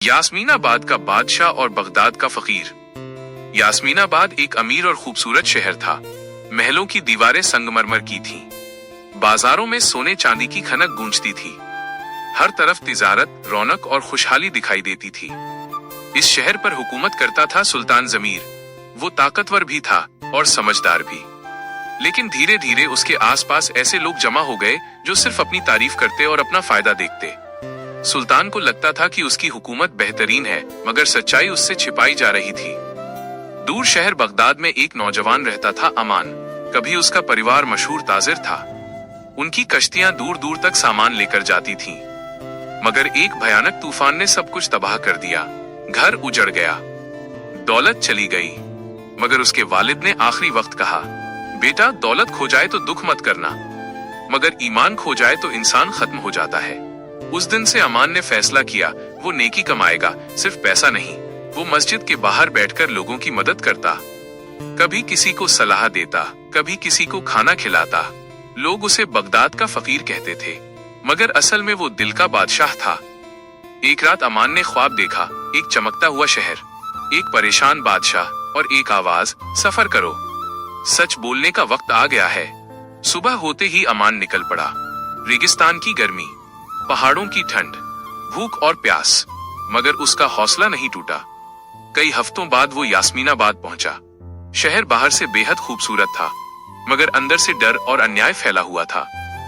यास्मीनाबाद का बादशाह और बगदाद का फकीर। यास्मीनाबाद एक अमीर और खूबसूरत शहर था। महलों की दीवारें संगमरमर की थीं। बाजारों में सोने चांदी की खनक गूंजती थी। हर तरफ तिजारत, रौनक और खुशहाली दिखाई देती थी। इस शहर पर हुकूमत करता था सुल्तान जमीर। वो ताकतवर भी था और समझदार भी। लेकिन धीरे धीरे उसके आसपास ऐसे लोग जमा हो गए जो सिर्फ अपनी तारीफ करते और अपना फायदा देखते। सुल्तान को लगता था कि उसकी हुकूमत बेहतरीन है, मगर सच्चाई उससे छिपाई जा रही थी। दूर शहर बगदाद में एक नौजवान रहता था, अमान। कभी उसका परिवार मशहूर ताजिर था। उनकी कश्तियां दूर दूर तक सामान लेकर जाती थीं। मगर एक भयानक तूफान ने सब कुछ तबाह कर दिया। घर उजड़ गया, दौलत चली गई। मगर उसके वालिद ने आखिरी वक्त कहा, बेटा, दौलत खो जाए तो दुख मत करना, मगर ईमान खो जाए तो इंसान खत्म हो जाता है। उस दिन से अमान ने फैसला किया, वो नेकी कमाएगा, सिर्फ पैसा नहीं। वो मस्जिद के बाहर बैठकर लोगों की मदद करता, कभी किसी को सलाह देता, कभी किसी को खाना खिलाता। लोग उसे बगदाद का फकीर कहते थे, मगर असल में वो दिल का बादशाह था। एक रात अमान ने ख्वाब देखा, एक चमकता हुआ शहर, एक परेशान बादशाह और एक आवाज, सफर करो, सच बोलने का वक्त आ गया है। सुबह होते ही अमान निकल पड़ा। रेगिस्तान की गर्मी, पहाड़ों की ठंड, भूख और प्यास, मगर उसका हौसला नहीं टूटा। कई हफ्तों बाद वो यास्मीनाबाद पहुंचा। शहर बाहर से बेहद खूबसूरत था, मगर अंदर से डर और अन्याय फैला हुआ था।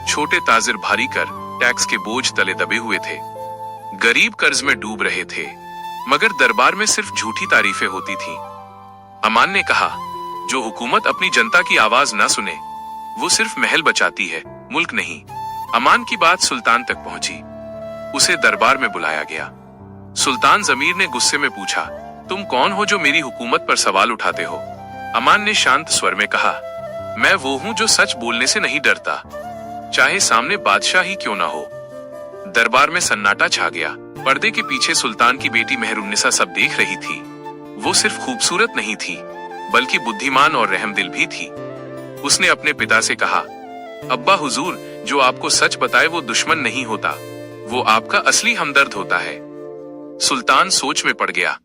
छोटे ताजिर भारी कर, टैक्स के बोझ तले दबे हुए थे। गरीब कर्ज में डूब रहे थे, मगर दरबार में सिर्फ झूठी तारीफें होती थीं। अमान ने कहा, जो हुकूमत अपनी जनता की आवाज न सुने, वो सिर्फ महल बचाती है, मुल्क नहीं। अमान की बात सुल्तान तक पहुंची। उसे दरबार में बुलाया गया। सुल्तान जमीर ने गुस्से में पूछा, तुम कौन हो जो मेरी हुकूमत पर सवाल उठाते हो? अमान ने शांत स्वर में कहा, मैं वो हूं जो सच बोलने से नहीं डरता, चाहे सामने बादशाह ही क्यों ना हो। दरबार में सन्नाटा छा गया। पर्दे के पीछे सुल्तान की बेटी मेहरुन्निसा सब देख रही थी। वो सिर्फ खूबसूरत नहीं थी, बल्कि बुद्धिमान और रहमदिल भी थी। उसने अपने पिता से कहा, अब्बा हुजूर, जो आपको सच बताए वो दुश्मन नहीं होता, वो आपका असली हमदर्द होता है। सुल्तान सोच में पड़ गया।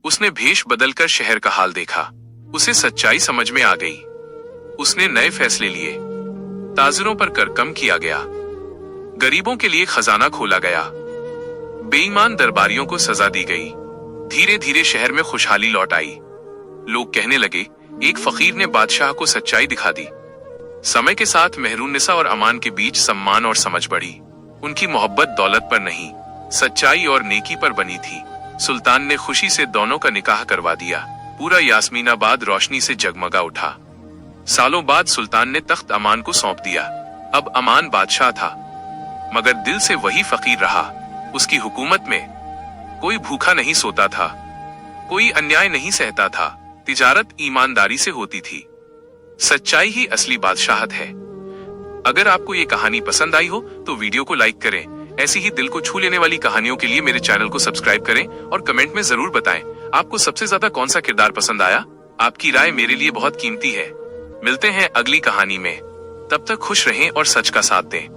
उसने भेष बदलकर शहर का हाल देखा। उसे सच्चाई समझ में आ गई। उसने नए फैसले लिए। ताजिरों पर कर कम किया गया, गरीबों के लिए खजाना खोला गया, बेईमान दरबारियों को सजा दी गई। धीरे धीरे शहर में खुशहाली लौट आई। लोग कहने लगे, एक फकीर ने बादशाह को सच्चाई दिखा दी। समय के साथ मेहरुन्निसा और अमान के बीच सम्मान और समझ बढ़ी। उनकी मोहब्बत दौलत पर नहीं, सच्चाई और नेकी पर बनी थी। सुल्तान ने खुशी से दोनों का निकाह करवा दिया। पूरा यास्मीनाबाद रोशनी से जगमगा उठा। सालों बाद सुल्तान ने तख्त अमान को सौंप दिया। अब अमान बादशाह था, मगर दिल से वही फकीर रहा। उसकी हुकूमत में कोई भूखा नहीं सोता था, कोई अन्याय नहीं सहता था। तिजारत ईमानदारी से होती थी। सच्चाई ही असली बादशाहत है। अगर आपको ये कहानी पसंद आई हो तो वीडियो को लाइक करें। ऐसी ही दिल को छू लेने वाली कहानियों के लिए मेरे चैनल को सब्सक्राइब करें और कमेंट में जरूर बताएं आपको सबसे ज्यादा कौन सा किरदार पसंद आया। आपकी राय मेरे लिए बहुत कीमती है। मिलते हैं अगली कहानी में। तब तक खुश रहें और सच का साथ दें।